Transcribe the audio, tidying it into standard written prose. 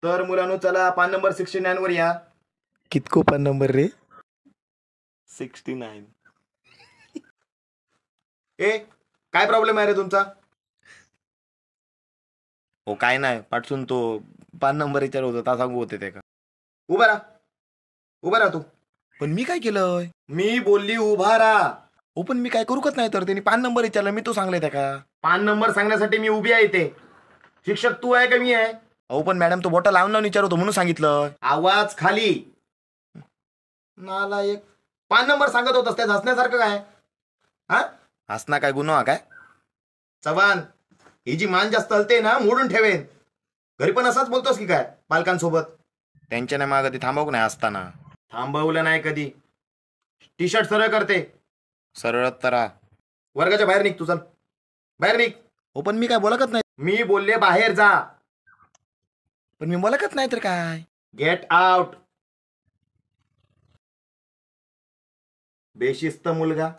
तर मुलांनो चला पान नंबर 69 वर या. कितको पान नंबर रे? 69. ए काय प्रॉब्लेम आहे रे तुमचा? हो काय नाही पाठसून तो पान नंबर विचार होता ता सांगू होते ते का. उभा राहा, उभा राहा तू. पण मी काय केलंय? मी बोलली उभा राहा. हो पण मी काय करूकच नाही तर त्यांनी पान नंबर विचारला मी तो सांगलाय त्या का. पान नंबर सांगण्यासाठी मी उभी आहे इथे. शिक्षक तू आहे का मी आहे? हो पण मॅडम तो बॉटल लावून लावून विचार होतो म्हणून सांगितलं. आवाज खाली. नालायक. पान नंबर सांगत होतास त्यात हसण्यासारखं काय? हा हसना काय गुन्हा काय? चव्हाण, ही जी मान जास्त हलते ना मोडून ठेवेन. घरी पण असाच बोलतोस की काय पालकांसोबत? त्यांच्या नाही मागं ते थांबवक नाही असताना. थांबवलं नाही कधी. टी शर्ट सरळ करते. सरळ तरा. वर्गाच्या बाहेर निघ तू, चल बाहेर निघ. हो पण मी काय बोलकत नाही. मी बोलले बाहेर जा. पण मी बोलकत नाही तर काय. Get out. बेशिस्त मुलगा.